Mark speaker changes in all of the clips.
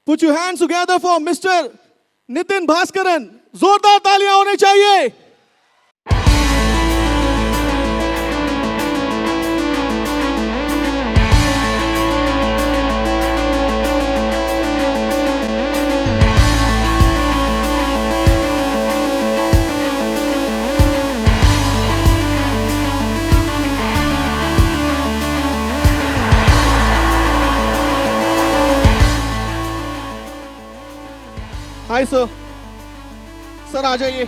Speaker 1: Put your hands together for Mr. Nitin Bhaskaran. जोरदार तालियां होनी चाहिए. Hi sir. सर आ जाइए.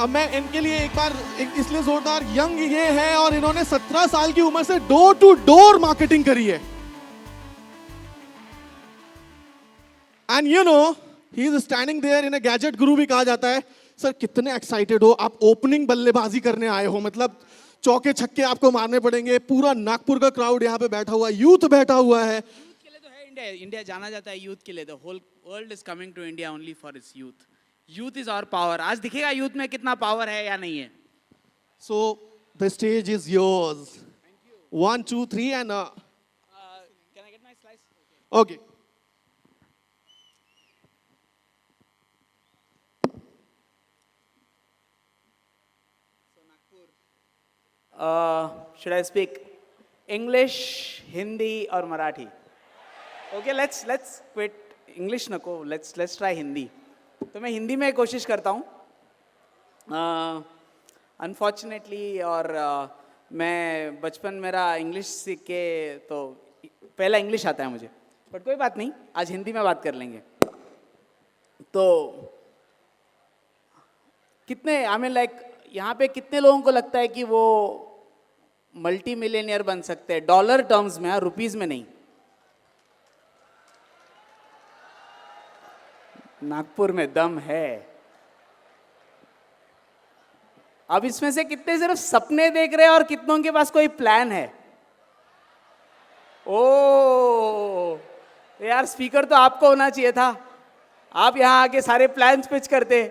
Speaker 1: अब मैं इनके लिए एक बार इसलिए जोरदार, यंग ये है और इन्होंने 17 साल की उम्र से डोर टू डोर मार्केटिंग करी है. And you know he is standing there in a gadget guru भी कहा जाता है. सर कितने एक्साइटेड हो आप, ओपनिंग बल्लेबाजी करने आए हो, मतलब चौके छक्के आपको मारने पड़ेंगे. पूरा नागपुर का क्राउड यहाँ पे बैठा हुआ है, यूथ बैठा हुआ है.
Speaker 2: इंडिया जाना जाता है यूथ के लिए. The whole world is coming to India only for its youth. Youth is our power. आज दिखेगा यूथ में कितना पावर है या नहीं है.
Speaker 1: So the stage is yours. 1 2 3 and
Speaker 2: can I get my slice?
Speaker 1: Okay.
Speaker 2: Should I speak English, Hindi और Marathi? Okay, let's quit English नको. Let's try Hindi. तो मैं हिंदी में कोशिश करता हूँ. Unfortunately और मैं बचपन मेरा इंग्लिश सीख के तो पहला इंग्लिश आता है मुझे, बट कोई बात नहीं, आज हिंदी में बात कर लेंगे. तो कितने लाइक यहाँ पे कितने लोगों को लगता है कि वो मल्टी मिलियनियर बन सकते हैं डॉलर टर्म्स में, रुपीज में नहीं? नागपुर में दम है. अब इसमें से कितने सिर्फ सपने देख रहे हैं और कितनों के पास कोई प्लान है? ओ यार, स्पीकर तो आपको होना चाहिए था. आप यहां आके सारे प्लान्स पिच करते.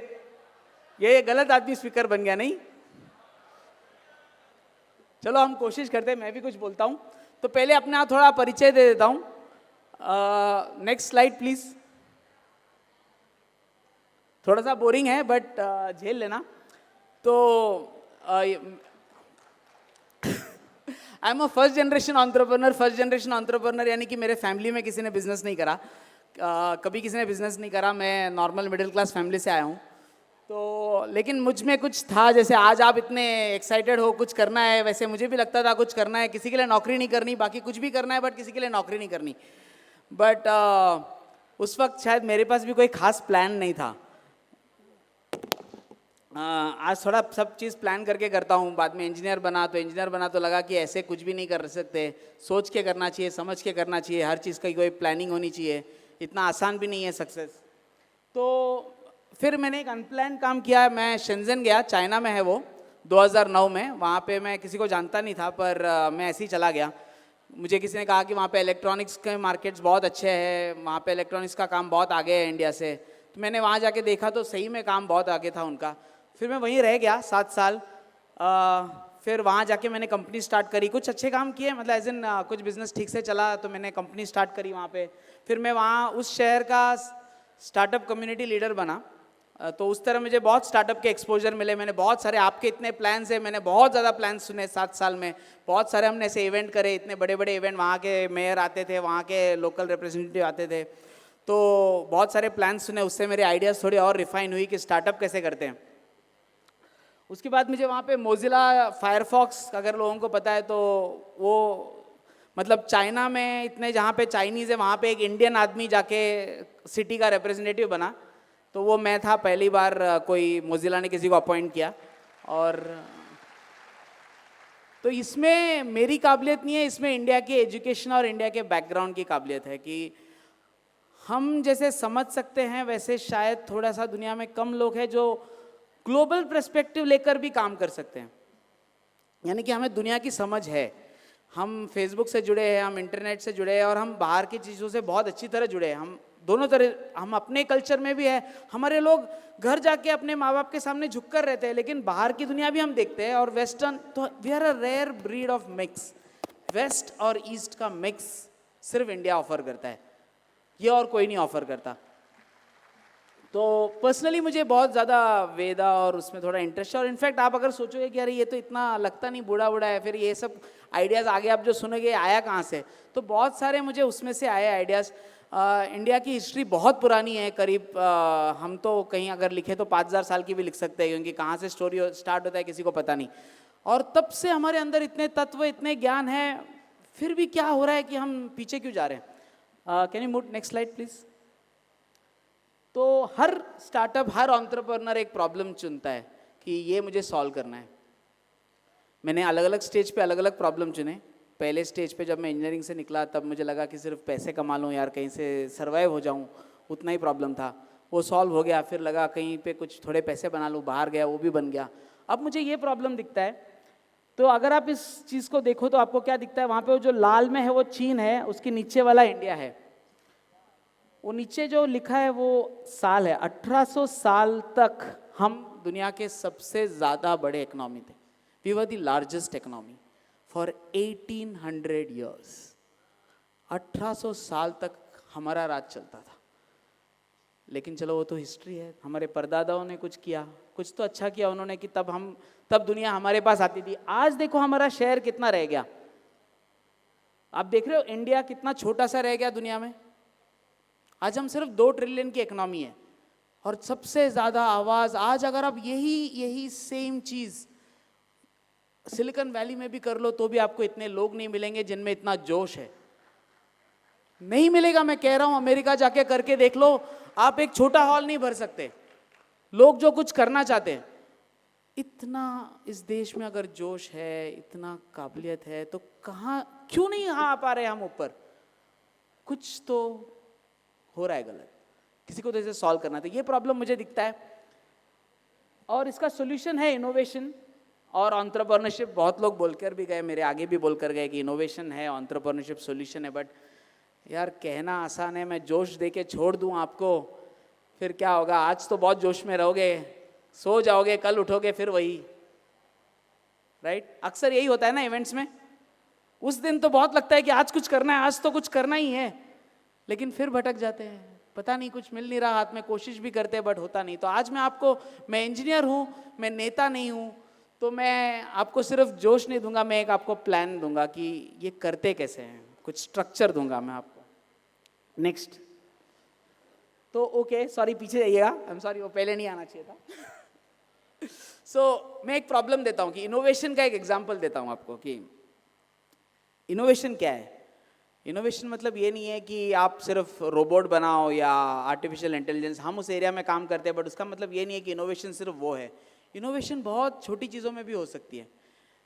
Speaker 2: ये गलत आदमी स्पीकर बन गया. नहीं, चलो हम कोशिश करते हैं, मैं भी कुछ बोलता हूं. तो पहले अपने आप थोड़ा परिचय दे देता हूं. Next slide please. थोड़ा सा बोरिंग है बट झेल लेना. तो I am a first generation entrepreneur. यानी कि मेरे फैमिली में किसी ने बिजनेस नहीं करा. कभी किसी ने बिजनेस नहीं करा. मैं नॉर्मल मिडिल क्लास फैमिली से आया हूँ. तो लेकिन मुझ में कुछ था. जैसे आज आप इतने एक्साइटेड हो, कुछ करना है, वैसे मुझे भी लगता था कुछ करना है. किसी के लिए नौकरी नहीं करनी, बाकी कुछ भी करना है, बट किसी के लिए नौकरी नहीं करनी. बट उस वक्त शायद मेरे पास भी कोई खास प्लान नहीं था. आज थोड़ा सब चीज़ प्लान करके करता हूँ. बाद में इंजीनियर बना तो लगा कि ऐसे कुछ भी नहीं कर सकते. सोच के करना चाहिए, समझ के करना चाहिए. हर चीज़ की कोई प्लानिंग होनी चाहिए. इतना आसान भी नहीं है सक्सेस. तो फिर मैंने एक अनप्लान काम किया. मैं शेंजन गया, चाइना में है वो, 2009 में. वहाँ पे मैं किसी को जानता नहीं था, पर मैं ऐसे ही चला गया. मुझे किसी ने कहा कि वहाँ पे इलेक्ट्रॉनिक्स के मार्केट्स बहुत अच्छे हैं, वहाँ पे इलेक्ट्रॉनिक्स का काम बहुत आगे है इंडिया से. तो मैंने वहाँ जाके देखा तो सही में काम बहुत आगे था उनका. फिर मैं वहीं रह गया 7 साल. फिर वहाँ जाके मैंने कंपनी स्टार्ट करी. कुछ अच्छे काम किए, मतलब एज इन कुछ बिजनेस ठीक से चला तो मैंने कंपनी स्टार्ट करी वहाँ पे. फिर मैं वहाँ उस शहर का स्टार्टअप कम्युनिटी लीडर बना. तो उस तरह मुझे बहुत स्टार्टअप के एक्सपोजर मिले. मैंने बहुत सारे, आपके इतने प्लान्स हैं, मैंने बहुत ज़्यादा प्लान्स सुने 7 साल में. बहुत सारे हमने ऐसे इवेंट करे, इतने बड़े बड़े इवेंट. वहाँ के मेयर आते थे, वहाँ के लोकल रिप्रेजेंटेटिव आते थे. तो बहुत सारे प्लान्स सुने. उससे मेरे आइडियाज़ थोड़े और रिफाइन हुई कि स्टार्टअप कैसे करते हैं. उसके बाद मुझे वहाँ पे मोजिला फायरफॉक्स, अगर लोगों को पता है तो वो, मतलब चाइना में इतने जहाँ पे चाइनीज़ है वहाँ पे एक इंडियन आदमी जाके सिटी का रिप्रेजेंटेटिव बना. तो वो मैं था. पहली बार कोई मोजिला ने किसी को अपॉइंट किया. और तो इसमें मेरी काबिलियत नहीं है, इसमें इंडिया के एजुकेशन और इंडिया के बैकग्राउंड की काबिलियत है. कि हम जैसे समझ सकते हैं वैसे शायद थोड़ा सा दुनिया में कम लोग हैं जो ग्लोबल पर्सपेक्टिव लेकर भी काम कर सकते हैं. यानी कि हमें दुनिया की समझ है. हम फेसबुक से जुड़े हैं, हम इंटरनेट से जुड़े हैं और हम बाहर की चीज़ों से बहुत अच्छी तरह जुड़े हैं. हम दोनों तरह, हम अपने कल्चर में भी है. हमारे लोग घर जाके अपने माँ बाप के सामने झुक कर रहते हैं, लेकिन बाहर की दुनिया भी हम देखते हैं. और वेस्टर्न, तो we are a rare breed of mix. West और ईस्ट का मिक्स सिर्फ इंडिया ऑफर करता है. ये और कोई नहीं ऑफर करता। तो पर्सनली मुझे बहुत ज़्यादा वेदा और उसमें थोड़ा इंटरेस्ट है। और इनफैक्ट आप अगर सोचोगे कि अरे ये तो इतना लगता नहीं बूढ़ा बूढ़ा है, फिर ये सब आइडियाज़ आगे आप जो सुनोगे आया कहाँ से, तो बहुत सारे मुझे उसमें से आए आइडियाज़। इंडिया की हिस्ट्री बहुत पुरानी है, करीब हम तो कहीं अगर लिखे तो 5000 साल की भी लिख सकते हैं, क्योंकि कहाँ से स्टोरी स्टार्ट होता है किसी को पता नहीं। और तब से हमारे अंदर इतने तत्व, इतने ज्ञान है, फिर भी क्या हो रहा है कि हम पीछे क्यों जा रहे हैं। Can you move next slide please. तो हर स्टार्टअप, हर एंटरप्रेन्योर एक प्रॉब्लम चुनता है कि ये मुझे सॉल्व करना है। मैंने अलग अलग स्टेज पे अलग अलग प्रॉब्लम चुने। पहले स्टेज पे जब मैं इंजीनियरिंग से निकला तब मुझे लगा कि सिर्फ पैसे कमा लूँ यार, कहीं से सर्वाइव हो जाऊँ, उतना ही प्रॉब्लम था। वो सॉल्व हो गया। फिर लगा कहीं पे कुछ थोड़े पैसे बना लूँ, बाहर गया, वो भी बन गया। अब मुझे ये प्रॉब्लम दिखता है। तो अगर आप इस चीज़ को देखो तो आपको क्या दिखता है, वहाँ पे वो जो लाल में है वो चीन है, उसके नीचे वाला इंडिया है। वो नीचे जो लिखा है वो साल है, 1800 साल तक हम दुनिया के सबसे ज़्यादा बड़े इकोनॉमी थे। We were the largest economy for 1800 years. 1800 साल तक हमारा राज चलता था। लेकिन चलो वो तो हिस्ट्री है। हमारे परदादाओं ने कुछ किया, कुछ तो अच्छा किया उन्होंने कि तब दुनिया हमारे पास आती थी। आज देखो हमारा शहर कितना रह गया। आप देख रहे हो इंडिया कितना छोटा सा रह गया दुनिया में। आज हम सिर्फ 2 ट्रिलियन की इकोनॉमी है और सबसे ज़्यादा आवाज़ आज, अगर आप यही सेम चीज़ सिलिकॉन वैली में भी कर लो तो भी आपको इतने लोग नहीं मिलेंगे जिनमें इतना जोश है। नहीं मिलेगा। मैं कह रहा हूं, अमेरिका जाके करके देख लो, आप एक छोटा हॉल नहीं भर सकते। लोग जो कुछ करना चाहते हैं, इतना इस देश में अगर जोश है, इतना काबिलियत है, तो क्यों नहीं यहाँ आ पा रहे हम ऊपर। कुछ तो हो रहा है गलत, किसी को तो इसे सॉल्व करना था। ये प्रॉब्लम मुझे दिखता है और इसका सोल्यूशन है इनोवेशन और एंटरप्रेन्योरशिप। बहुत लोग बोलकर भी गए, मेरे आगे भी बोलकर गए कि इनोवेशन है, एंटरप्रेन्योरशिप सोल्यूशन है। बट यार कहना आसान है, मैं जोश दे के छोड़ दूँ आपको, फिर क्या होगा। आज तो बहुत जोश में रहोगे, सो जाओगे, कल उठोगे फिर वही, राइट। अक्सर यही होता है ना इवेंट्स में। उस दिन तो बहुत लगता है कि आज कुछ करना है, आज तो कुछ करना ही है, लेकिन फिर भटक जाते हैं, पता नहीं कुछ मिल नहीं रहा हाथ में, कोशिश भी करते हैं बट होता नहीं। तो आज मैं इंजीनियर हूँ, मैं नेता नहीं हूँ, तो मैं आपको सिर्फ जोश नहीं दूंगा, मैं एक आपको प्लान दूंगा कि ये करते कैसे हैं, कुछ स्ट्रक्चर दूंगा मैं आपको। नेक्स्ट। तो ओके, सॉरी पीछे जाइएगा, आई एम सॉरी, वो पहले नहीं आना चाहिए था। सो मैं एक प्रॉब्लम देता हूँ कि इनोवेशन का एक एग्जाम्पल देता हूँ आपको कि इनोवेशन क्या है। इनोवेशन मतलब ये नहीं है कि आप सिर्फ रोबोट बनाओ या आर्टिफिशियल इंटेलिजेंस, हम उस एरिया में काम करते हैं, बट उसका मतलब ये नहीं है कि इनोवेशन सिर्फ वो है। इनोवेशन बहुत छोटी चीज़ों में भी हो सकती है।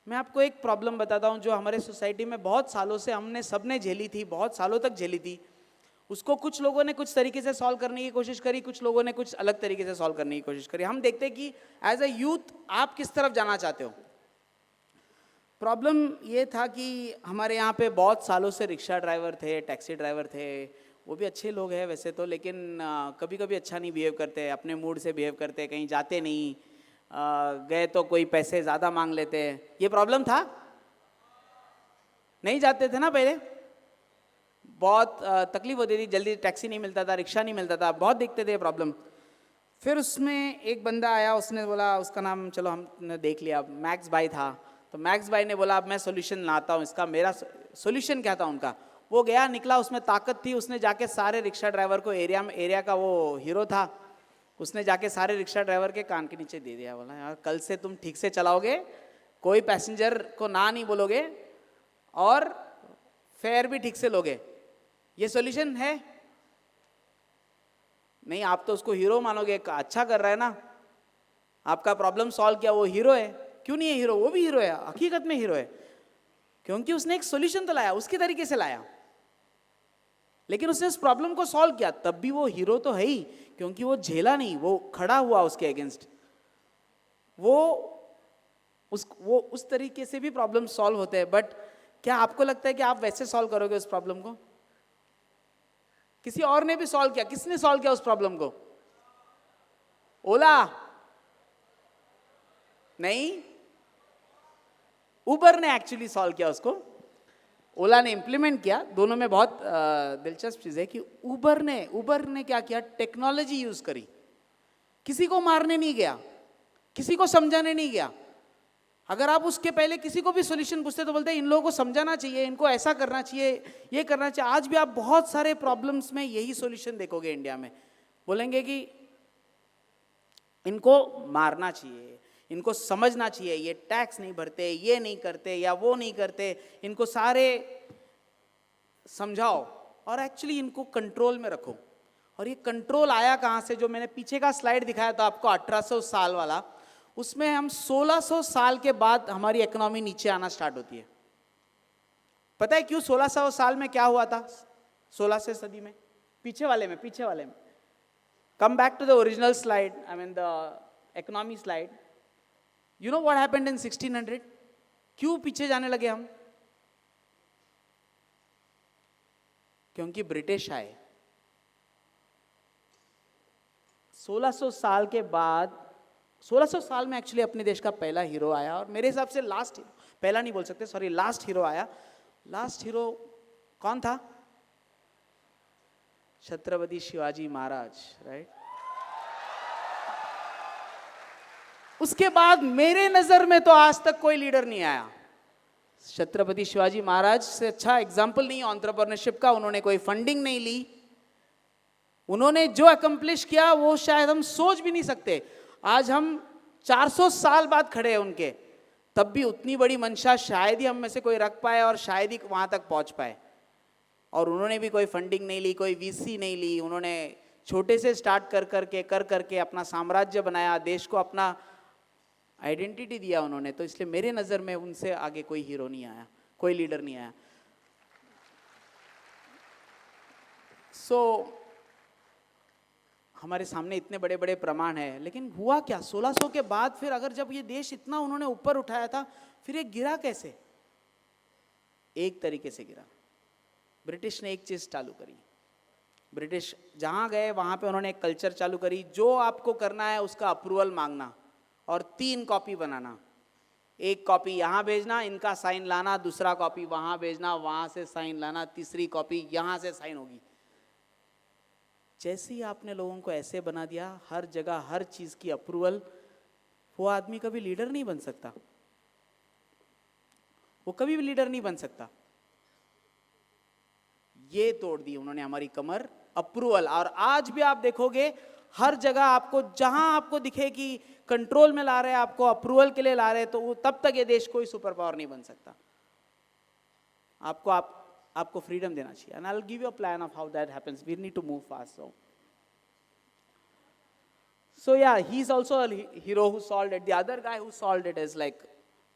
Speaker 2: मैं आपको एक प्रॉब्लम बताता हूँ जो हमारे सोसाइटी में बहुत सालों से हमने सबने झेली थी, बहुत सालों तक झेली थी। उसको कुछ लोगों ने कुछ तरीके से सॉल्व करने की कोशिश करी, कुछ लोगों ने कुछ अलग तरीके से सॉल्व करने की कोशिश करी। हम देखते हैं कि एज अ यूथ आप किस तरफ जाना चाहते हो। प्रॉब्लम ये था कि हमारे यहाँ पे बहुत सालों से रिक्शा ड्राइवर थे, टैक्सी ड्राइवर थे, वो भी अच्छे लोग हैं वैसे तो, लेकिन कभी कभी अच्छा नहीं बिहेव करते, अपने मूड से बिहेव करते, कहीं जाते नहीं, गए तो कोई पैसे ज़्यादा मांग लेते। ये प्रॉब्लम था। नहीं जाते थे ना पहले, बहुत तकलीफ होती थी, जल्दी टैक्सी नहीं मिलता था, रिक्शा नहीं मिलता था, बहुत देखते थे प्रॉब्लम। फिर उसमें एक बंदा आया, उसने बोला, उसका नाम चलो हमने देख लिया, मैक्स भाई था। तो मैक्स भाई ने बोला अब मैं सोल्यूशन लाता हूँ इसका। मेरा सोल्यूशन क्या था उनका, वो गया निकला, उसमें ताकत थी, उसने जाके सारे रिक्शा ड्राइवर को, एरिया का वो हीरो था, उसने जाके सारे रिक्शा ड्राइवर के कान के नीचे दे दिया। बोला यार कल से तुम ठीक से चलाओगे, कोई पैसेंजर को ना नहीं बोलोगे और फेयर भी ठीक से लोगे। ये सोल्यूशन है? नहीं, आप तो उसको हीरो मानोगे, अच्छा कर रहा है ना, आपका प्रॉब्लम सॉल्व किया, वो हीरो है। क्यों नहीं है हीरो? वो भी हीरो है, हकीकत में हीरो है, क्योंकि उसने एक सॉल्यूशन तो लाया, उसके तरीके से लाया, लेकिन उसने उस प्रॉब्लम को सॉल्व किया। तब भी वो हीरो तो है ही, क्योंकि वो झेला नहीं, वो खड़ा हुआ उसके अगेंस्ट। वो उस तरीके से भी प्रॉब्लम सॉल्व होते हैं। बट क्या आपको लगता है कि आप वैसे सॉल्व करोगे उस प्रॉब्लम को? किसी और ने भी सॉल्व किया। किसने सॉल्व किया उस प्रॉब्लम को? ओला नहीं, उबर ने एक्चुअली सॉल्व किया उसको। ओला ने इम्प्लीमेंट किया। दोनों में बहुत दिलचस्प चीज़ है कि उबर ने क्या किया, टेक्नोलॉजी यूज़ करी, किसी को मारने नहीं गया, किसी को समझाने नहीं गया। अगर आप उसके पहले किसी को भी सॉल्यूशन पूछते तो बोलते हैं इन लोगों को समझाना चाहिए, इनको ऐसा करना चाहिए, ये करना चाहिए। आज भी आप बहुत सारे प्रॉब्लम्स में यही सॉल्यूशन देखोगे इंडिया में, बोलेंगे कि इनको मारना चाहिए, इनको समझना चाहिए, ये टैक्स नहीं भरते, ये नहीं करते या वो नहीं करते, इनको सारे समझाओ और एक्चुअली इनको कंट्रोल में रखो। और ये कंट्रोल आया कहाँ से? जो मैंने पीछे का स्लाइड दिखाया था आपको 1800 साल वाला, उसमें हम 1600 साल के बाद हमारी इकोनॉमी नीचे आना स्टार्ट होती है। पता है क्यों? 1600 साल में क्या हुआ था? 16वीं सदी में, पीछे वाले में come back to the original slide, I mean the economy slide. You know what happened in 1600? क्यों पीछे जाने लगे हम? क्योंकि ब्रिटिश आए। 1600 साल के बाद, 1600 साल में एक्चुअली अपने देश का पहला हीरो आया, और मेरे हिसाब से लास्ट, पहला नहीं बोल सकते, सॉरी, लास्ट हीरो आया। लास्ट हीरो कौन था? छत्रपति शिवाजी महाराज, राइट? उसके बाद मेरे नजर में तो आज तक कोई लीडर नहीं आया छत्रपति शिवाजी महाराज से अच्छा एग्जाम्पल नहीं है एंटरप्रेन्योरशिप का। उन्होंने कोई फंडिंग नहीं ली, उन्होंने जो अकम्प्लिश किया वो शायद हम सोच भी नहीं सकते। आज हम 400 साल बाद खड़े हैं उनके, तब भी उतनी बड़ी मंशा शायद ही हम में से कोई रख पाए और शायद ही वहां तक पहुंच पाए। और उन्होंने भी कोई फंडिंग नहीं ली, कोई वीसी नहीं ली, उन्होंने छोटे से स्टार्ट कर करके अपना साम्राज्य बनाया, देश को अपना आइडेंटिटी दिया उन्होंने। तो इसलिए मेरे नज़र में उनसे आगे कोई हीरो नहीं आया, कोई लीडर नहीं आया। हमारे सामने इतने बड़े बड़े प्रमाण हैं, लेकिन हुआ क्या 1600 के बाद? फिर अगर जब ये देश इतना उन्होंने ऊपर उठाया था, फिर ये गिरा कैसे? एक तरीके से गिरा। ब्रिटिश ने एक चीज चालू करी। ब्रिटिश जहां गए वहां पे उन्होंने एक कल्चर चालू करी, जो आपको करना है उसका अप्रूवल मांगना और 3 कॉपी बनाना। एक कॉपी यहाँ भेजना, इनका साइन लाना, दूसरा कॉपी वहां भेजना, वहां से साइन लाना, तीसरी कॉपी यहाँ से साइन होगी। जैसे ही आपने लोगों को ऐसे बना दिया, हर जगह हर चीज की अप्रूवल, वो आदमी कभी लीडर नहीं बन सकता, वो कभी भी लीडर नहीं बन सकता। ये तोड़ दी उन्होंने हमारी कमर, अप्रूवल। और आज भी आप देखोगे हर जगह आपको, जहां आपको दिखे कि कंट्रोल में ला रहे हैं, आपको अप्रूवल के लिए ला रहे हैं, तो वो तब तक ये देश कोई सुपर पावर नहीं बन सकता। आपको फ्रीडम देना चाहिए। And I will give you a plan of how that happens. We need to move fast. So yeah, he's also a hero who solved it. The other guy who solved it is like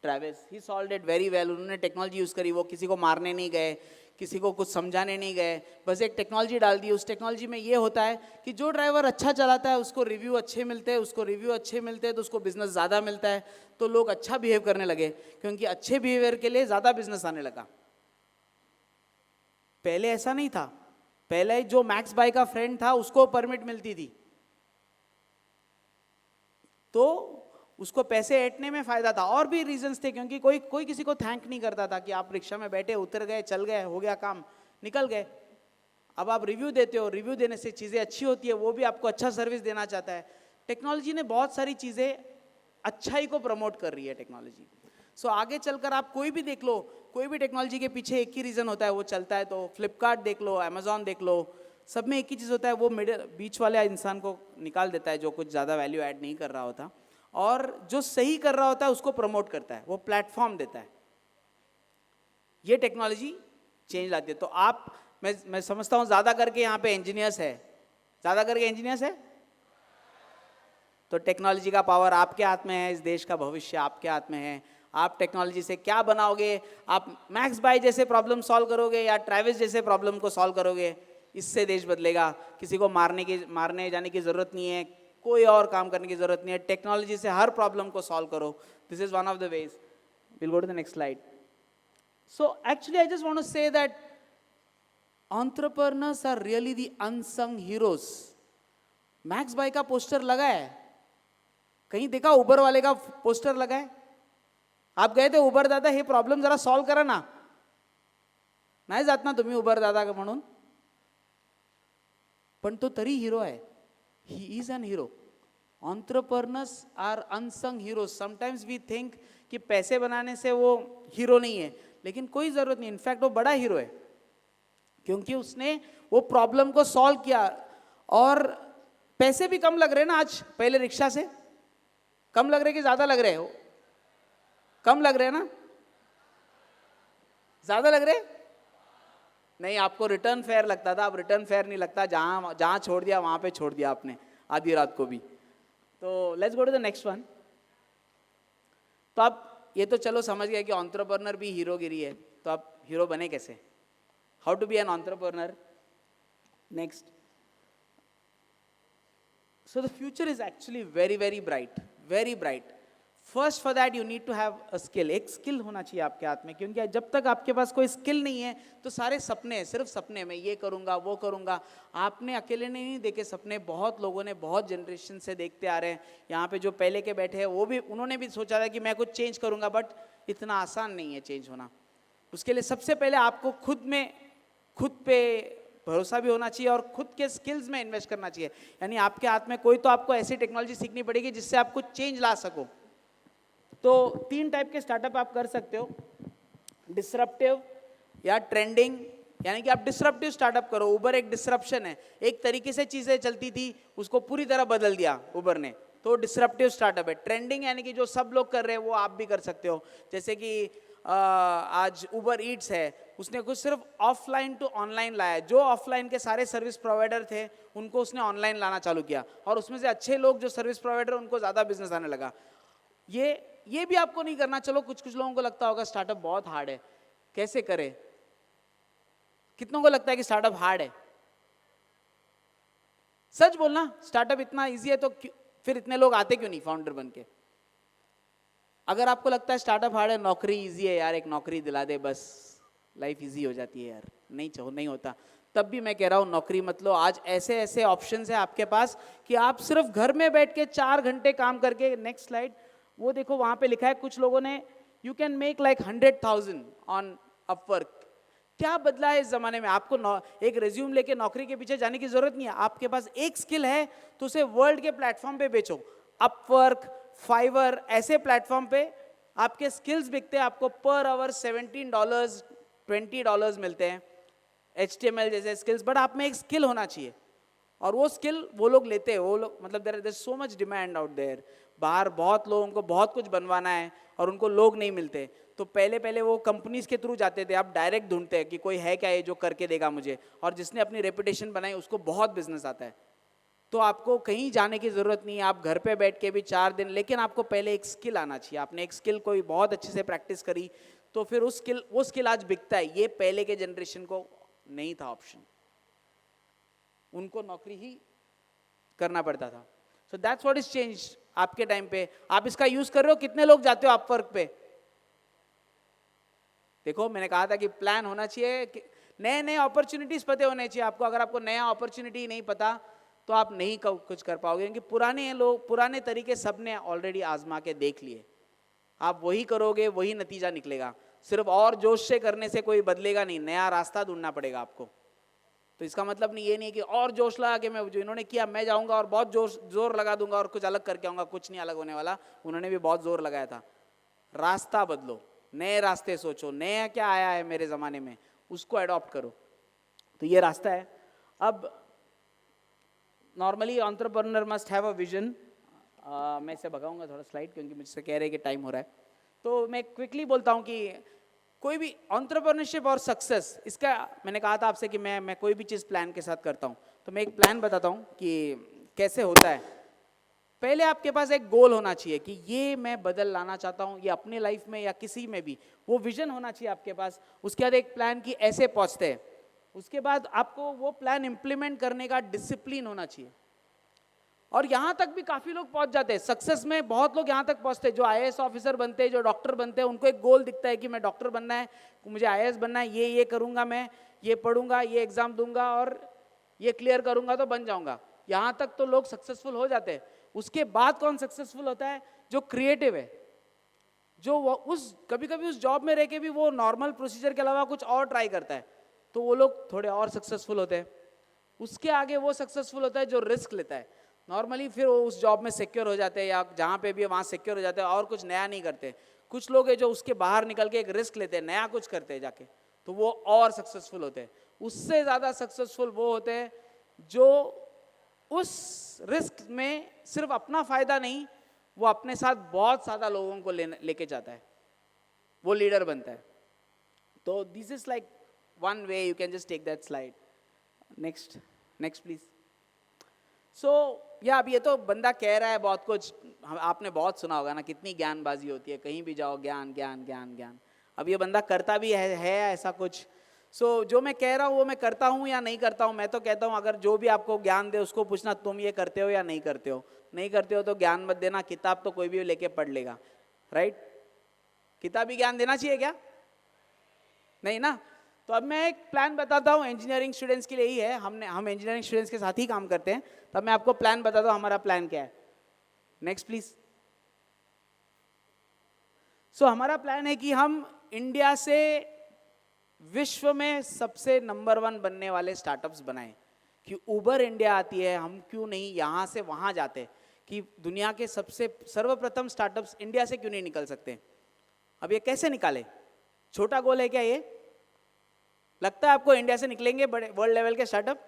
Speaker 2: Travis. He solved it very well. उन्होंने technology use करी, वो किसी को मारने नहीं गए, किसी को कुछ समझाने नहीं गए, बस एक टेक्नोलॉजी डाल दी। उस टेक्नोलॉजी में ये होता है कि जो ड्राइवर अच्छा चलाता है उसको रिव्यू अच्छे मिलते हैं, तो उसको बिजनेस ज़्यादा मिलता है, तो लोग अच्छा बिहेव करने लगे, क्योंकि अच्छे बिहेवियर के लिए ज़्यादा बिजनेस आने लगा। पहले ऐसा नहीं था। पहले जो मैक्स बाई का फ्रेंड था उसको परमिट मिलती थी, तो उसको पैसे ऐंठने में फायदा था। और भी रीजंस थे, क्योंकि कोई किसी को थैंक नहीं करता था कि आप रिक्शा में बैठे, उतर गए, चल गए, हो गया काम, निकल गए। अब आप रिव्यू देते हो, रिव्यू देने से चीज़ें अच्छी होती है, वो भी आपको अच्छा सर्विस देना चाहता है। टेक्नोलॉजी ने बहुत सारी चीज़ें अच्छाई को प्रमोट कर रही है टेक्नोलॉजी। सो आगे चलकर आप कोई भी देख लो, कोई भी टेक्नोलॉजी के पीछे एक ही रीज़न होता है, वो चलता है। तो फ्लिपकार्ट देख लो, अमेजॉन देख लो, सब में एक ही चीज़ होता है, वो बीच वाले इंसान को निकाल देता है जो कुछ ज़्यादा वैल्यू ऐड नहीं कर रहा होता, और जो सही कर रहा होता है उसको प्रमोट करता है, वो प्लेटफॉर्म देता है। ये टेक्नोलॉजी चेंज लाती है। तो आप, मैं समझता हूँ ज़्यादा करके यहाँ पे इंजीनियर्स है, ज़्यादा करके इंजीनियर्स है, तो टेक्नोलॉजी का पावर आपके हाथ में है, इस देश का भविष्य आपके हाथ में है। आप टेक्नोलॉजी से क्या बनाओगे? आप मैक्स बाई जैसे प्रॉब्लम सॉल्व करोगे या ट्रैविस जैसे प्रॉब्लम को सॉल्व करोगे, इससे देश बदलेगा। किसी को मारने जाने की ज़रूरत नहीं है, कोई और काम करने की ज़रूरत नहीं है, टेक्नोलॉजी से हर प्रॉब्लम को सॉल्व करो। This is one of the ways. Will go to the next slide. So actually I just want to say that entrepreneurs are really the unsung heroes. मैक्स बाई का पोस्टर लगा है, कहीं देखा? उबर वाले का पोस्टर लगा है? आप गए थे उबर दादा, ये प्रॉब्लम जरा सॉल्व करा ना, नाही जात ना तुम्ही उबर दादा म्हणून, पण तो तरी हिरो आहे. He is an hero. Entrepreneurs are unsung heroes. Sometimes we think कि पैसे बनाने से वो हीरो नहीं है, लेकिन कोई जरूरत नहीं. इनफैक्ट वो बड़ा हीरो है, क्योंकि उसने वो प्रॉब्लम को सॉल्व किया. और पैसे भी कम लग रहे हैं ना आज पहले रिक्शा से. कम लग रहे कि ज्यादा लग रहे हो? कम लग रहे हैं ना? ज्यादा लग रहे? नहीं, आपको रिटर्न फेयर लगता था, अब रिटर्न फेयर नहीं लगता. जहां जहां छोड़ दिया वहां पे छोड़ दिया आपने आधी रात को भी. तो let's go to the next one. तो आप ये तो चलो समझ गए कि एंटरप्रेन्योर भी हीरोगिरी है. तो आप हीरो बने कैसे? How to be an entrepreneur? Next. So the future is actually very very bright, very bright. First for that you need to have a skill. एक स्किल होना चाहिए आपके हाथ में, क्योंकि जब तक आपके पास कोई स्किल नहीं है तो सारे सपने हैं, सिर्फ सपने. में ये करूँगा वो करूँगा. आपने अकेले ने नहीं देखे सपने, बहुत लोगों ने बहुत जनरेशन से देखते आ रहे हैं. यहाँ पे जो पहले के बैठे हैं वो भी, उन्होंने भी सोचा था कि मैं कुछ चेंज करूँगा, बट इतना आसान नहीं है चेंज होना. उसके लिए सबसे पहले आपको खुद पे भरोसा भी होना चाहिए और खुद के स्किल्स में इन्वेस्ट करना चाहिए. यानी आपके हाथ में कोई तो आपको ऐसी टेक्नोलॉजी सीखनी पड़ेगी जिससे आप कुछ चेंज ला सको. तो 3 टाइप के स्टार्टअप आप कर सकते हो. डिसरप्टिव या ट्रेंडिंग. यानी कि आप डिसरप्टिव स्टार्टअप करो. उबर एक डिसरप्शन है. एक तरीके से चीजें चलती थी उसको पूरी तरह बदल दिया उबर ने, तो डिसरप्टिव स्टार्टअप है. ट्रेंडिंग यानी कि जो सब लोग कर रहे हैं वो आप भी कर सकते हो. जैसे कि आज उबर ईट्स है, उसने कुछ सिर्फ ऑफलाइन टू ऑनलाइन लाया. जो ऑफलाइन के सारे सर्विस प्रोवाइडर थे उनको उसने ऑनलाइन लाना चालू किया, और उसमें से अच्छे लोग जो सर्विस प्रोवाइडर उनको ज़्यादा बिजनेस आने लगा. ये भी आपको नहीं करना. चलो कुछ लोगों को लगता होगा स्टार्टअप बहुत हार्ड है, कैसे करे? कितनों को लगता है कि स्टार्टअप हार्ड है? सच बोलना, स्टार्टअप इतना ईजी है तो फिर इतने लोग आते क्यों नहीं फाउंडर बन के? अगर आपको लगता है स्टार्टअप हार्ड है, नौकरी इजी है यार, एक नौकरी दिला दे बस लाइफ इजी हो जाती है यार, नहीं होता. तब भी मैं कह रहा हूँ नौकरी मत लो. आज ऐसे ऐसे ऑप्शंस है आपके पास कि आप सिर्फ घर में बैठ के 4 घंटे काम करके. नेक्स्ट स्लाइड वो देखो, वहां पे लिखा है कुछ लोगों ने you can make like 100,000 on Upwork. क्या बदला है इस जमाने में? आपको एक रेज्यूम लेके नौकरी के पीछे जाने की जरूरत नहीं है. आपके पास एक स्किल है तो उसे वर्ल्ड के प्लेटफॉर्म पे बेचो. अपवर्क, फाइवर, ऐसे प्लेटफॉर्म पे आपके स्किल्स बिकते हैं. आपको पर आवर $17, $20 मिलते हैं. HTML जैसे स्किल्स. बट आप में एक स्किल होना चाहिए, और वो स्किल वो लोग लेते हैं. वो लोग मतलब there is so much demand out there. बाहर बहुत लोगों को बहुत कुछ बनवाना है और उनको लोग नहीं मिलते. तो पहले वो कंपनीज के थ्रू जाते थे. आप डायरेक्ट ढूंढते हैं कि कोई है क्या ये जो करके देगा मुझे, और जिसने अपनी रेपुटेशन बनाई उसको बहुत बिजनेस आता है. तो आपको कहीं जाने की ज़रूरत नहीं है. आप घर पे बैठ के भी 4 दिन, लेकिन आपको पहले एक स्किल आना चाहिए. आपने एक स्किल कोई बहुत अच्छे से प्रैक्टिस करी तो फिर वो स्किल आज बिकता है. ये पहले के जनरेशन को नहीं था ऑप्शन, उनको नौकरी ही करना पड़ता था. So that's what is change आपके टाइम पे. आप इसका यूज कर रहे हो? कितने लोग जाते हो अपवर्क पे? देखो मैंने कहा था कि प्लान होना चाहिए, नए अपॉर्चुनिटीज पते होने चाहिए आपको. अगर आपको नया अपॉर्चुनिटी नहीं पता तो आप नहीं कुछ कर पाओगे, क्योंकि पुराने तरीके सबने ऑलरेडी आजमा के देख लिए. आप वही करोगे, वही नतीजा निकलेगा. सिर्फ और जोश से करने से कोई बदलेगा नहीं, नया रास्ता ढूंढना पड़ेगा आपको. तो इसका मतलब ये नहीं कि और जोश लगा के मैं जो इन्होंने किया मैं जाऊंगा और बहुत जोर लगा दूंगा और कुछ अलग करके आऊंगा. कुछ नहीं अलग होने वाला. उन्होंने भी बहुत जोर लगाया था. रास्ता बदलो, नए रास्ते सोचो. नया क्या आया है मेरे जमाने में, उसको अडॉप्ट करो. तो ये रास्ता है. अब normally entrepreneur must have a vision. मैं इसे भगाऊंगा थोड़ा स्लाइड, क्योंकि मुझसे कह रहे हैं कि टाइम हो रहा है. तो मैं क्विकली बोलता हूँ कि कोई भी एंटरप्रेन्योरशिप और सक्सेस, इसका मैंने कहा था आपसे कि मैं कोई भी चीज़ प्लान के साथ करता हूँ. तो मैं एक प्लान बताता हूँ कि कैसे होता है. पहले आपके पास एक गोल होना चाहिए कि ये मैं बदल लाना चाहता हूँ, ये अपने लाइफ में या किसी में भी. वो विजन होना चाहिए आपके पास. उसके बाद एक प्लान की ऐसे पहुँचते हैं. उसके बाद आपको वो प्लान इंप्लीमेंट करने का डिसिप्लिन होना चाहिए. और यहाँ तक भी काफ़ी लोग पहुँच जाते हैं. सक्सेस में बहुत लोग यहाँ तक पहुँचते हैं. जो IAS ऑफिसर बनते हैं, जो डॉक्टर बनते हैं, उनको एक गोल दिखता है कि मैं डॉक्टर बनना है, मुझे IAS बनना है, ये करूँगा, मैं ये पढ़ूंगा, ये एग्ज़ाम दूंगा और ये क्लियर करूँगा तो बन जाऊँगा. यहाँ तक तो लोग सक्सेसफुल हो जाते हैं. उसके बाद कौन सक्सेसफुल होता है? जो क्रिएटिव है, जो उस कभी कभी उस जॉब में रह के भी वो नॉर्मल प्रोसीजर के अलावा कुछ और ट्राई करता है, तो वो लोग थोड़े और सक्सेसफुल होते हैं। उसके आगे वो सक्सेसफुल होता है जो रिस्क लेता है। नॉर्मली फिर वो उस जॉब में सिक्योर हो जाते हैं या जहाँ पे भी है वहाँ सिक्योर हो जाते हैं और कुछ नया नहीं करते। कुछ लोग हैं जो उसके बाहर निकल के एक रिस्क लेते हैं, नया कुछ करते हैं जाके, तो वो और सक्सेसफुल होते हैं। उससे ज़्यादा सक्सेसफुल वो होते हैं जो उस रिस्क में सिर्फ अपना फायदा नहीं, वो अपने साथ बहुत ज़्यादा लोगों को लेके जाता है, वो लीडर बनता है। तो this is like one way you can just take that slide. Next please. So या अब ये तो बंदा कह रहा है बहुत कुछ, आपने बहुत सुना होगा ना, कितनी ज्ञानबाजी होती है, कहीं भी जाओ ज्ञान ज्ञान ज्ञान ज्ञान। अब ये बंदा करता भी है ऐसा कुछ। सो जो मैं कह रहा हूँ वो मैं करता हूँ या नहीं करता हूँ। मैं तो कहता हूँ अगर जो भी आपको ज्ञान दे उसको पूछना तुम ये करते हो या नहीं करते हो। नहीं करते हो तो ज्ञान मत देना, किताब तो कोई भी लेके पढ़ लेगा, राइट? किताबी ज्ञान देना चाहिए क्या? नहीं ना। तो अब मैं एक प्लान बताता हूँ इंजीनियरिंग स्टूडेंट्स के लिए ही है, हम इंजीनियरिंग स्टूडेंट्स के साथ ही काम करते हैं, तब मैं आपको प्लान बताता हूँ हमारा प्लान क्या है। Next please. सो हमारा प्लान है कि हम इंडिया से विश्व में सबसे नंबर 1 बनने वाले स्टार्टअप्स बनाएं। कि उबर इंडिया आती है, हम क्यों नहीं यहाँ से वहाँ जाते, कि दुनिया के सबसे सर्वप्रथम स्टार्टअप्स इंडिया से क्यों नहीं निकल सकते। अब ये कैसे निकाले? छोटा गोल है क्या ये? लगता है आपको इंडिया से निकलेंगे बड़े वर्ल्ड लेवल के स्टार्टअप?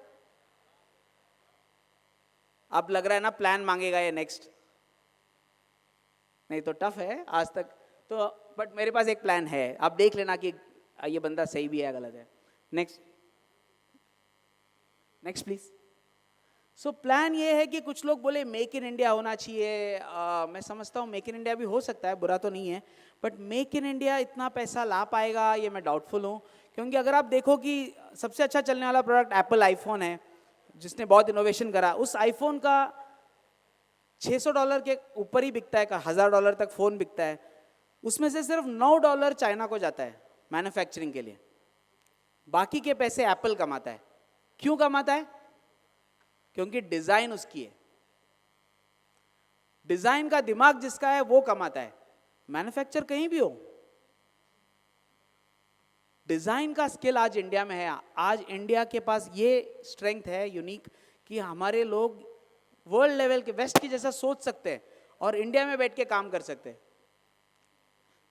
Speaker 2: अब लग रहा है ना प्लान मांगेगा ये नेक्स्ट। नहीं तो टफ है आज तक तो, बट मेरे पास एक प्लान है, आप देख लेना कि ये बंदा सही भी है गलत है। Next please. सो प्लान ये है कि कुछ लोग बोले मेक इन इंडिया होना चाहिए। मैं समझता हूँ मेक इन इंडिया भी हो सकता है, बुरा तो नहीं है, बट मेक इन इंडिया इतना पैसा ला पाएगा ये मैं डाउटफुल हूँ। क्योंकि अगर आप देखो कि सबसे अच्छा चलने वाला प्रोडक्ट एप्पल आईफोन है, जिसने बहुत इनोवेशन करा। उस आईफोन का $600 के ऊपर ही बिकता है, $1000 तक फ़ोन बिकता है। उसमें से सिर्फ $9 चाइना को जाता है मैन्युफैक्चरिंग के लिए, बाकी के पैसे एप्पल कमाता है। क्यों कमाता है? क्योंकि डिजाइन उसकी है, डिजाइन का दिमाग जिसका है वो कमाता है। मैन्युफैक्चर कहीं भी हो, डिजाइन का स्किल आज इंडिया में है। आज इंडिया के पास ये स्ट्रेंथ है यूनिक कि हमारे लोग वर्ल्ड लेवल के वेस्ट की जैसा सोच सकते हैं और इंडिया में बैठ के काम कर सकते हैं।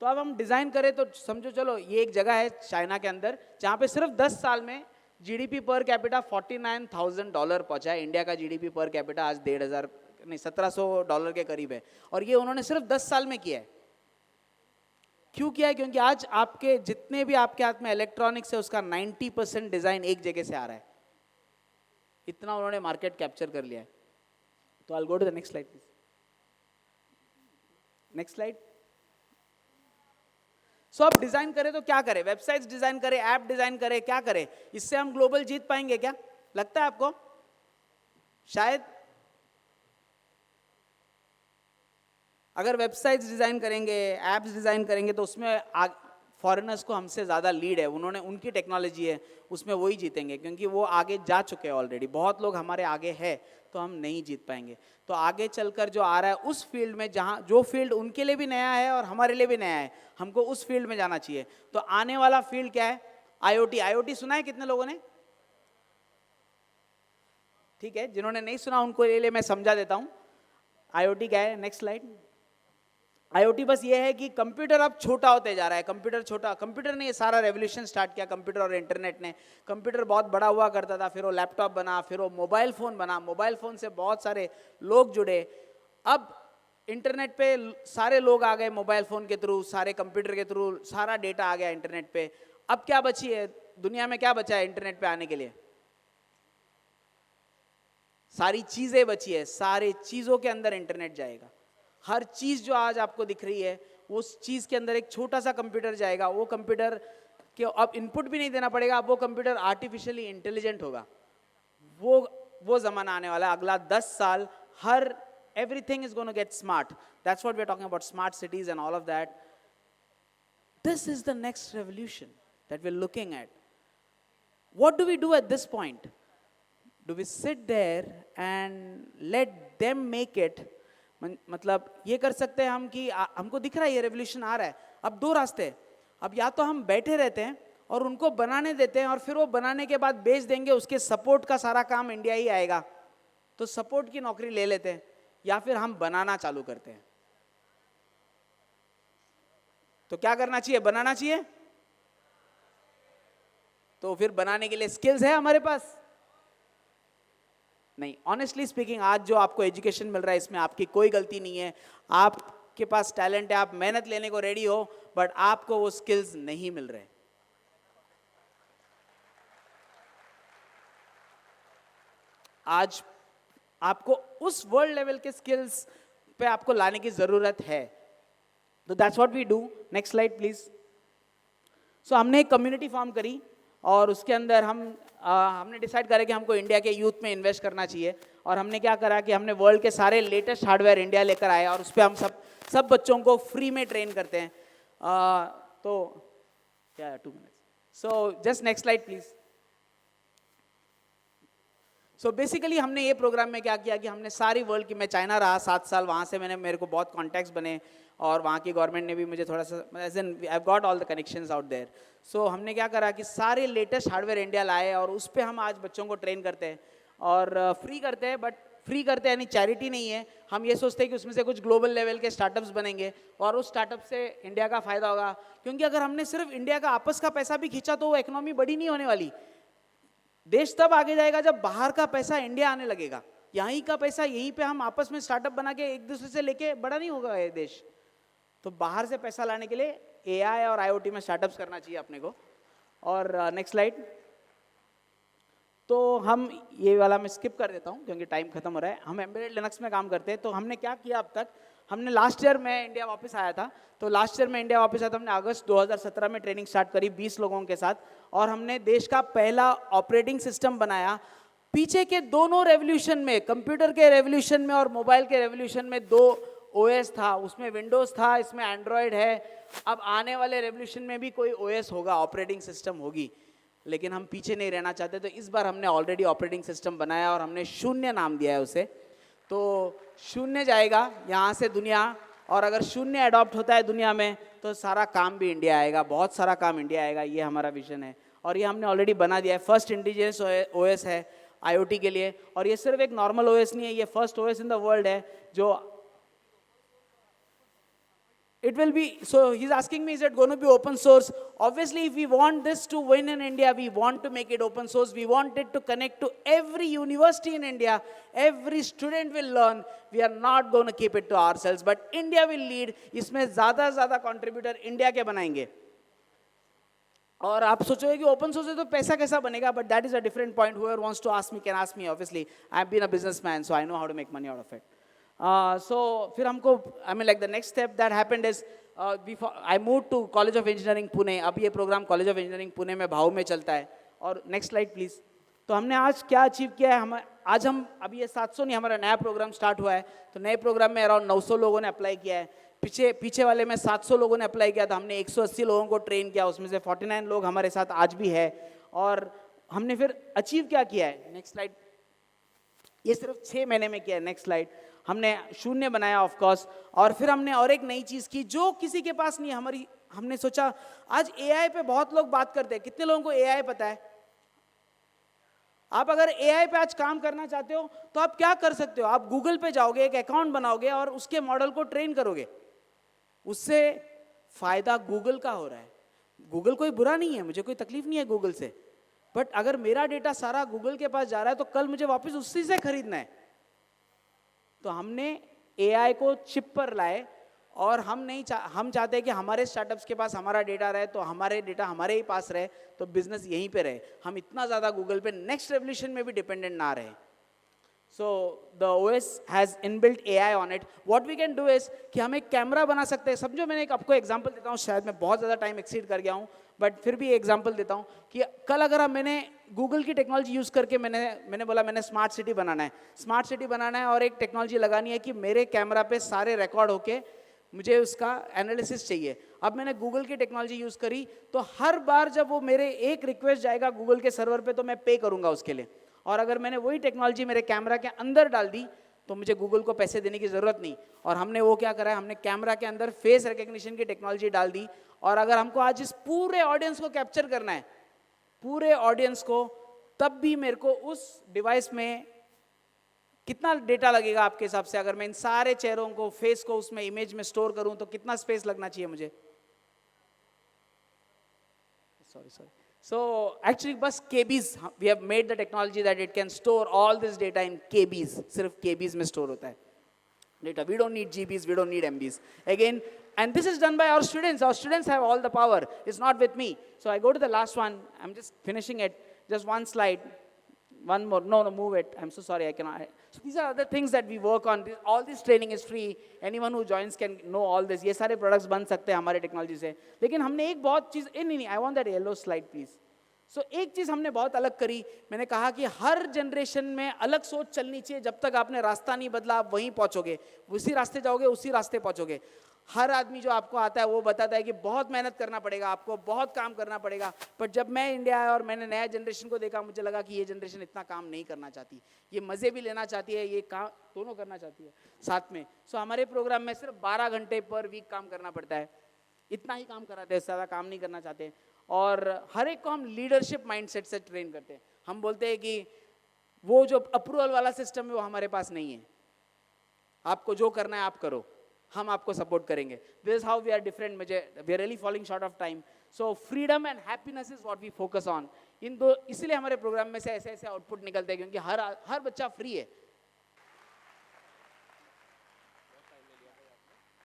Speaker 2: तो अब हम डिजाइन करें तो समझो, चलो ये एक जगह है चाइना के अंदर जहां पे सिर्फ 10 साल में जीडीपी पर कैपिटा $49,000 पहुंचा है। इंडिया का जीडीपी पर कैपिटा आज $1700 के करीब है, और ये उन्होंने सिर्फ 10 साल में किया है। क्यों किया है? क्योंकि आज आपके जितने भी आपके हाथ में इलेक्ट्रॉनिक्स है उसका 90% डिजाइन एक जगह से आ रहा है। इतना उन्होंने मार्केट कैप्चर कर लिया है। तो I go to the next slide please. Next slide. So आप डिजाइन करें तो क्या करें? वेबसाइट्स डिजाइन करें, ऐप डिजाइन करें, क्या करें? इससे हम ग्लोबल जीत पाएंगे क्या? लगता है आपको? शायद। अगर वेबसाइट्स डिजाइन करेंगे, ऐप्स डिजाइन करेंगे तो उसमें फॉरेनर्स को हमसे ज़्यादा लीड है, उन्होंने उनकी टेक्नोलॉजी है, उसमें वही जीतेंगे क्योंकि वो आगे जा चुके हैं ऑलरेडी। बहुत लोग हमारे आगे है तो हम नहीं जीत पाएंगे। तो आगे चलकर जो आ रहा है उस फील्ड में, जहाँ जो फील्ड उनके लिए भी नया है और हमारे लिए भी नया है, हमको उस फील्ड में जाना चाहिए। तो आने वाला फील्ड क्या है? IoT। IoT सुना है कितने लोगों ने? ठीक है, जिन्होंने नहीं सुना उनको लिए मैं समझा देता हूँ IoT क्या है। Next slide. IoT बस ये है कि कंप्यूटर अब छोटा होते जा रहा है। कंप्यूटर ने ये सारा रेवोल्यूशन स्टार्ट किया, कंप्यूटर और इंटरनेट ने। कंप्यूटर बहुत बड़ा हुआ करता था, फिर वो लैपटॉप बना, फिर वो मोबाइल फ़ोन बना, मोबाइल फ़ोन से बहुत सारे लोग जुड़े। अब इंटरनेट पे सारे लोग आ गए मोबाइल फ़ोन के थ्रू, सारे कंप्यूटर के थ्रू सारा डेटा आ गया इंटरनेट पे। अब क्या बची है दुनिया में? क्या बचा है इंटरनेट पे आने के लिए? सारी चीज़ें बची है, सारे चीज़ों के अंदर इंटरनेट जाएगा। हर चीज़ जो आज आपको दिख रही है उस चीज़ के अंदर एक छोटा सा कंप्यूटर जाएगा। वो कंप्यूटर के अब इनपुट भी नहीं देना पड़ेगा, अब वो कंप्यूटर आर्टिफिशियली इंटेलिजेंट होगा। वो ज़माना आने वाला है। अगला 10 साल हर everything is going to get smart. That's what we're talking about, smart cities and all of that. This is the next revolution that we're looking at. What do we do at this point? Do we sit there and let them make it? मतलब ये कर सकते हैं हम कि हमको दिख रहा है ये रेवोल्यूशन आ रहा है, अब दो रास्ते हैं। अब या तो हम बैठे रहते हैं और उनको बनाने देते हैं और फिर वो बनाने के बाद बेच देंगे, उसके सपोर्ट का सारा काम इंडिया ही आएगा, तो सपोर्ट की नौकरी ले लेते हैं, या फिर हम बनाना चालू करते हैं। तो क्या करना चाहिए? बनाना चाहिए। तो फिर बनाने के लिए स्किल्स है हमारे पास? नहीं। ऑनेस्टली स्पीकिंग, आज जो आपको एजुकेशन मिल रहा है इसमें आपकी कोई गलती नहीं है। आपके पास टैलेंट है, आप मेहनत लेने को रेडी हो, बट आपको वो स्किल्स नहीं मिल रहे। आज आपको उस वर्ल्ड लेवल के स्किल्स पे आपको लाने की जरूरत है। तो that's what we do. Next slide please. So हमने एक कम्युनिटी फॉर्म करी और उसके अंदर हमने डिसाइड करा कि हमको इंडिया के यूथ में इन्वेस्ट करना चाहिए। और हमने क्या करा कि हमने वर्ल्ड के सारे लेटेस्ट हार्डवेयर इंडिया लेकर आए और उस पर हम सब बच्चों को फ्री में ट्रेन करते हैं। तो क्या 2 minutes. So just next slide please. So basically हमने ये प्रोग्राम में क्या किया कि हमने सारी वर्ल्ड की, मैं चाइना रहा 7 साल, वहाँ से मेरे को बहुत कॉन्टैक्ट्स बने और वहाँ की गवर्नमेंट ने भी मुझे थोड़ा सा, as an I have got all the connections out there. So हमने क्या करा कि सारे लेटेस्ट हार्डवेयर इंडिया लाए और उस पर हम आज बच्चों को ट्रेन करते हैं और फ्री करते हैं। बट फ्री करते हैं यानी चैरिटी नहीं है, हम ये सोचते हैं कि उसमें से कुछ ग्लोबल लेवल के स्टार्टअप्स बनेंगे और उस स्टार्टअप से इंडिया का फायदा होगा। क्योंकि अगर हमने सिर्फ इंडिया का आपस का पैसा भी खींचा तो वो इकोनॉमी बड़ी नहीं होने वाली। देश तब आगे जाएगा जब बाहर का पैसा इंडिया आने लगेगा। यहीं का पैसा यहीं पे हम आपस में स्टार्टअप बना के एक दूसरे से लेके बड़ा नहीं होगा ये देश। तो बाहर से पैसा लाने के लिए एआई और आईओटी में स्टार्टअप्स करना चाहिए अपने को। और नेक्स्ट स्लाइड। तो हम ये वाला मैं स्किप कर देता हूँ क्योंकि टाइम खत्म हो रहा है। हम एम्बेडेड लिनक्स में काम करते हैं। तो हमने क्या किया अब तक, हमने लास्ट ईयर में इंडिया वापस आया था। तो लास्ट ईयर में इंडिया वापस आया था, हमने अगस्त 2017 में ट्रेनिंग स्टार्ट करी 20 लोगों के साथ और हमने देश का पहला ऑपरेटिंग सिस्टम बनाया। पीछे के दोनों रेवोल्यूशन में, कंप्यूटर के रेवोल्यूशन में और मोबाइल के रेवोल्यूशन में 2 ओएस था, उसमें विंडोज था, इसमें एंड्रॉयड है। अब आने वाले रेवोल्यूशन में भी कोई ओएस होगा, ऑपरेटिंग सिस्टम होगी, लेकिन हम पीछे नहीं रहना चाहते। तो इस बार हमने ऑलरेडी ऑपरेटिंग सिस्टम बनाया और हमने 0 नाम दिया है उसे। तो 0 जाएगा यहाँ से दुनिया, और अगर 0 अडॉप्ट होता है दुनिया में तो सारा काम भी इंडिया आएगा, बहुत सारा काम इंडिया आएगा। ये हमारा विजन है और ये हमने ऑलरेडी बना दिया है। फर्स्ट इंडिजिनियस ओएस है आईओटी के लिए, और ये सिर्फ एक नॉर्मल ओएस नहीं है, ये first OS in the world है जो it will be. So he's asking me, is it going to be open source? Obviously, if we want this to win in India, we want to make it open source. We want it to connect to every university in India. Every student will learn. We are not going to keep it to ourselves, but India will lead. इसमें ज़्यादा से ज़्यादा contributor India के बनाएंगे। और आप सोचोगे कि ओपन सोर्स है तो पैसा कैसा बनेगा, but that is a different point. whoever wants to ask me can ask me. Obviously, I have been a businessman, so I know how to make money out of it. So फिर हमको, I mean, like the next step that happened is I moved to College of Engineering Pune. अब ये programme College of Engineering Pune में भाव में चलता है। और नेक्स्ट स्लाइड प्लीज। तो हमने आज क्या अचीव किया है, आज हम अभी ये 700 नहीं, हमारा नया प्रोग्राम स्टार्ट हुआ है। तो नए प्रोग्राम में अराउंड 900 लोगों ने अप्लाई किया है। पीछे वाले में 700 लोगों ने अप्लाई किया था। हमने 180 लोगों को ट्रेन किया, उसमें से 49 लोग हमारे साथ आज भी है। और हमने फिर अचीव क्या किया है, नेक्स्ट स्लाइड। ये सिर्फ 6 महीने में किया है। Next slide. हमने 0 बनाया ऑफ कोर्स, और फिर हमने और एक नई चीज़ की जो किसी के पास नहीं है। हमने सोचा आज एआई पे बहुत लोग बात करते हैं, कितने लोगों को एआई पता है? आप अगर एआई पे आज काम करना चाहते हो तो आप क्या कर सकते हो, आप गूगल पे जाओगे, एक अकाउंट बनाओगे और उसके मॉडल को ट्रेन करोगे। उससे फायदा गूगल का हो रहा है। गूगल कोई बुरा नहीं है, मुझे कोई तकलीफ नहीं है गूगल से, बट अगर मेरा डेटा सारा गूगल के पास जा रहा है तो कल मुझे वापस उसी से खरीदना है। तो हमने एआई को चिप पर लाए और हम चाहते हैं कि हमारे स्टार्टअप्स के पास हमारा डेटा रहे, तो हमारे डेटा हमारे ही पास रहे, तो बिजनेस यहीं पे रहे। हम इतना ज़्यादा गूगल पे नेक्स्ट रेवोल्यूशन में भी डिपेंडेंट ना रहे। So the OS has inbuilt AI on it. What we can do is कि हम एक कैमरा बना सकते हैं। समझो, मैंने आपको एग्जांपल देता हूँ, शायद मैं बहुत ज़्यादा टाइम एक्सीड कर गया हूँ, बट फिर भी एग्जांपल देता हूँ कि कल अगर मैंने गूगल की टेक्नोलॉजी यूज़ करके मैंने बोला मैंने स्मार्ट सिटी बनाना है, और एक टेक्नोलॉजी लगानी है कि मेरे कैमरा पे सारे रिकॉर्ड होके मुझे उसका एनालिसिस चाहिए। अब मैंने गूगल की टेक्नोलॉजी यूज़ करी तो हर बार जब वो मेरे एक रिक्वेस्ट जाएगा गूगल के सर्वर पे तो मैं पे करूँगा उसके लिए। और अगर मैंने वही टेक्नोलॉजी मेरे कैमरा के अंदर डाल दी तो मुझे गूगल को पैसे देने की ज़रूरत नहीं। और हमने वो क्या करा है, हमने कैमरा के अंदर फेस रिकग्निशन की टेक्नोलॉजी डाल दी। और अगर हमको आज इस पूरे ऑडियंस को कैप्चर करना है, पूरे ऑडियंस को, तब भी मेरे को उस डिवाइस में कितना डेटा लगेगा आपके हिसाब से? अगर मैं इन सारे चेहरों को, फेस को उसमें इमेज में स्टोर करूं तो कितना स्पेस लगना चाहिए मुझे? सॉरी So actually बस KBs, we have made the technology that it can store all this data in KBs, सिर्फ KBs में store होता है data. We don't need GBs, we don't need MBs. Again, and this is done by our students. Our students have all the power. It's not with me. So I go to the last one. I'm just finishing it. Just one slide. One more. No, move it. I'm so sorry. I cannot. So these are other things that we work on. All this training is free. Anyone who joins can know all this. ये सारे products बन सकते हैं हमारे technology से. लेकिन हमने एक बहुत चीज़, नहीं, I want that yellow slide, please. So एक चीज़ हमने बहुत अलग करी. मैंने कहा कि हर जनरेशन में अलग सोच चलनी चाहिए. जब तक आपने रास्ता नहीं बदला, आप वहीं पहुंचोगे. उसी रास्ते जाओगे, उसी रास्ते पहुंचोगे. हर आदमी जो आपको आता है वो बताता है कि बहुत मेहनत करना पड़ेगा, आपको बहुत काम करना पड़ेगा. पर जब मैं इंडिया आया और मैंने नया जनरेशन को देखा, मुझे लगा कि ये जनरेशन इतना काम नहीं करना चाहती. ये मज़े भी लेना चाहती है, ये काम दोनों करना चाहती है साथ में. सो हमारे प्रोग्राम में सिर्फ 12 घंटे पर वीक काम करना पड़ता है. इतना ही काम कराते हैं, ज़्यादा काम नहीं करना चाहते. और हर एक को हम लीडरशिप माइंडसेट से ट्रेन करते हैं. हम बोलते हैं कि वो जो अप्रूवल वाला सिस्टम है वो हमारे पास नहीं है. आपको जो करना है आप करो, हम आपको सपोर्ट करेंगे. This is how we are different. We are really following short of time. So freedom and happiness is what we focus on. इन दो, इसलिए हमारे प्रोग्राम में से ऐसे ऐसे आउटपुट निकलते हैं, क्योंकि हर बच्चा फ्री है.